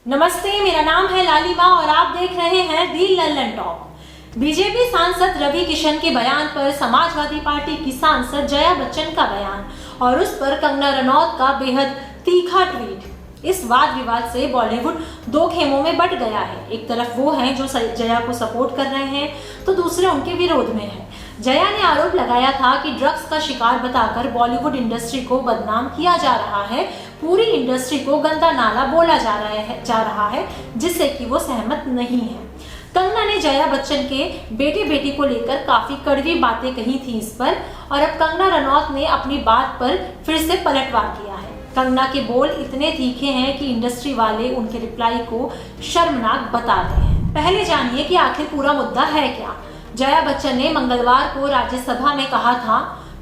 नमस्ते, मेरा नाम है लालिमा और आप देख रहे हैं दी लल्लन टॉक। बीजेपी सांसद रवि किशन के बयान पर समाजवादी पार्टी की सांसद जया बच्चन का बयान और उस पर कंगना रनौत का बेहद तीखा ट्वीट। इस वाद विवाद से बॉलीवुड दो खेमों में बंट गया है। एक तरफ वो हैं जो जया को सपोर्ट कर रहे हैं तो दूसरे उनके विरोध में हैं। जया ने आरोप लगाया था कि ड्रग्स का शिकार बताकर बॉलीवुड इंडस्ट्री को बदनाम किया जा रहा है, पूरी इंडस्ट्री को गंदा नाला बोला जा रहा है जिससे कि वो सहमत नहीं है। कंगना ने जया बच्चन के बेटी को लेकर काफी कड़वी बातें कही थी इस पर, और अब कंगना रनौत ने अपनी बात पर फिर से पलटवार किया है। कंगना के बोल इतने तीखे हैं कि इंडस्ट्री वाले उनके रिप्लाई को शर्मनाक बता रहे हैं। पहले जानिए कि आखिर पूरा मुद्दा है क्या। जया बच्चन ने मंगलवार को राज्यसभा में कहा था,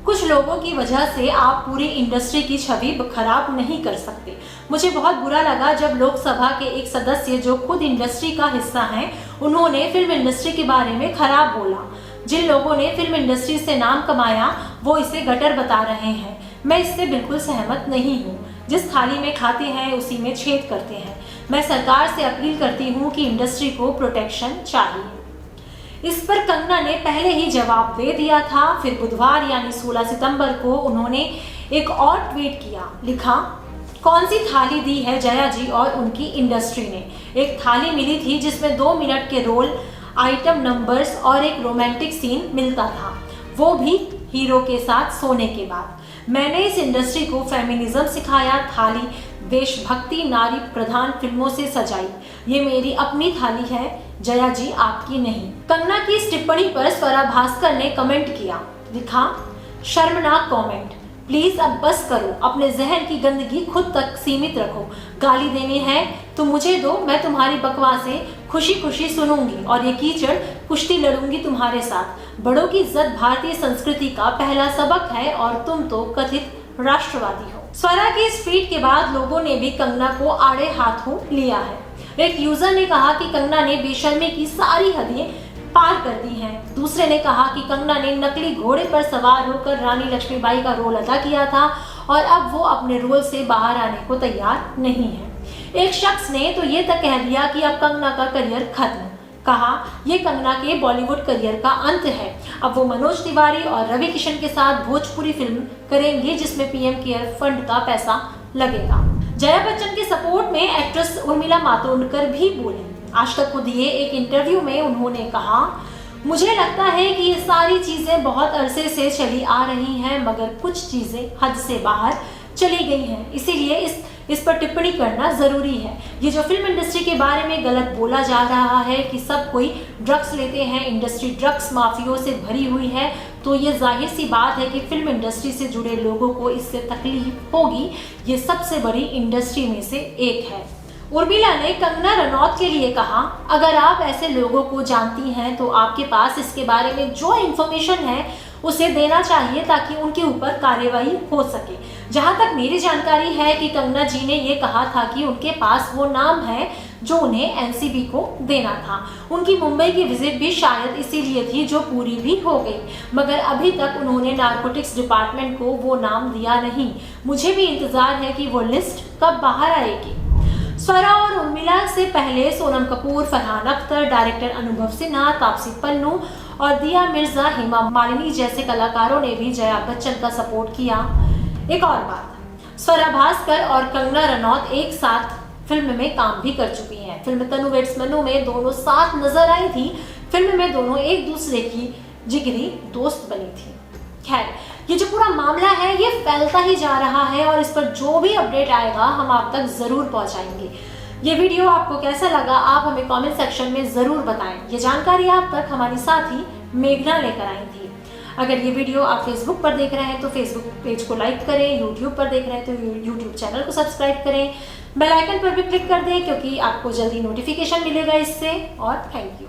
कुछ लोगों की वजह से आप पूरी इंडस्ट्री की छवि खराब नहीं कर सकते। मुझे बहुत बुरा लगा जब लोकसभा के एक सदस्य जो खुद इंडस्ट्री का हिस्सा हैं, उन्होंने फिल्म इंडस्ट्री के बारे में खराब बोला। जिन लोगों ने फिल्म इंडस्ट्री से नाम कमाया वो इसे गटर बता रहे हैं। मैं इससे बिल्कुल सहमत नहीं हूँ। जिस थाली में खाते हैं उसी में छेद करते हैं। मैं सरकार से अपील करती हूँ कि इंडस्ट्री को प्रोटेक्शन चाहिए। इस पर कंगना ने पहले ही जवाब दे दिया था। फिर बुधवार यानी 16 सितंबर को उन्होंने एक और ट्वीट किया। लिखा, कौन सी थाली दी है जया जी और उनकी इंडस्ट्री ने। एक थाली मिली थी जिसमें 2 मिनट के रोल, आइटम नंबर्स और एक रोमांटिक सीन मिलता था, वो भी हीरो के साथ सोने के बाद। मैंने इस इंडस्ट्री को फेमिनिज्म सिखाया। थाली देशभक्ति नारी प्रधान फिल्मों से सजाई। ये मेरी अपनी थाली है जया जी, आपकी नहीं। कंगना की इस टिप्पणी पर स्वरा भास्कर ने कमेंट किया। लिखा, शर्मनाक कमेंट। प्लीज अब बस करो, अपने जहन की गंदगी खुद तक सीमित रखो। गाली देनी है तो मुझे दो, मैं तुम्हारी बकवासें खुशी खुशी सुनूंगी और ये कीचड़ कुश्ती लड़ूंगी तुम्हारे साथ। बड़ों की इज्जत भारतीय संस्कृति का पहला सबक है और तुम तो कथित राष्ट्रवादी हो। स्वरा की इस ट्वीट के बाद लोगों ने भी कंगना को आड़े हाथों लिया है। एक यूजर ने कहा कि कंगना ने बेशर्मी की सारी हदें पार कर दी हैं। दूसरे ने कहा कि कंगना ने नकली घोड़े पर सवार होकर रानी लक्ष्मीबाई का रोल अदा किया था और अब वो अपने रोल से बाहर आने को तैयार नहीं है। एक शख्स ने तो ये तक कह दिया कि अब कंगना का करियर खत्म। कहा, ये कंगना के बॉलीवुड करियर का अंत है। अब वो मनोज तिवारी और रवि किशन के साथ भोजपुरी फिल्म करेंगे जिसमें पीएम केयर फंड का पैसा लगेगा। जया बच्चन के सपोर्ट में एक्ट्रेस उर्मिला मातोंडकर भी बोली। आज तक को दिए एक इंटरव्यू में उन्होंने कहा, मुझे लगता है कि ये सारी चीजें बहुत अरसे से चली आ रही हैं, मगर कुछ चीजें हद से बाहर चली गई हैं, इसीलिए इस पर टिप्पणी करना जरूरी है। ये जो फिल्म इंडस्ट्री के बारे में गलत बोला जा रहा है कि सब कोई ड्रग्स लेते हैं, इंडस्ट्री ड्रग्स माफियों से भरी हुई है, तो ये जाहिर सी बात है कि फिल्म इंडस्ट्री से जुड़े लोगों को इससे तकलीफ होगी। ये सबसे बड़ी इंडस्ट्री में से एक है। उर्मिला ने कंगना रनौत के लिए कहा, अगर आप ऐसे लोगों को जानती हैं तो आपके पास इसके बारे में जो इन्फॉर्मेशन है उसे देना चाहिए ताकि उनके ऊपर कार्यवाही हो सके। जहां तक मेरी जानकारी है कि कंगना जी ने ये कहा था कि उनके पास वो नाम है जो उन्हें एनसीबी को देना था। उनकी मुंबई की विजिट भी शायद इसीलिए थी जो पूरी भी हो गई, मगर अभी तक उन्होंने नारकोटिक्स डिपार्टमेंट को वो नाम दिया नहीं। मुझे भी इंतजार है कि वो लिस्ट कब बाहर आएगी। स्वरा और उर्मिला से पहले सोनम कपूर, फरहान अख्तर, डायरेक्टर अनुभव सिन्हा, तापसी पन्नू और दिया मिर्जा, हेमा मालिनी जैसे कलाकारों ने भी जया बच्चन का सपोर्ट किया। एक और बात, स्वरा भास्कर और कंगना रनौत एक साथ फिल्म में काम भी कर चुकी हैं। फिल्म तनु वेड्स मनु में दोनों साथ नजर आई थी। फिल्म में दोनों एक दूसरे की जिगरी दोस्त बनी थी। खैर, ये जो पूरा मामला है ये फैलता ही जा रहा है और इस पर जो भी अपडेट आएगा हम आप तक जरूर पहुंचाएंगे। ये वीडियो आपको कैसा लगा आप हमें कमेंट सेक्शन में जरूर बताएं। ये जानकारी आप तक हमारी साथी मेघना लेकर आई थी। अगर ये वीडियो आप फेसबुक पर देख रहे हैं तो फेसबुक पेज को लाइक करें, यूट्यूब पर देख रहे हैं तो यूट्यूब चैनल को सब्सक्राइब करें, बेल आइकन पर भी क्लिक कर दें क्योंकि आपको जल्दी नोटिफिकेशन मिलेगा इससे। और थैंक यू।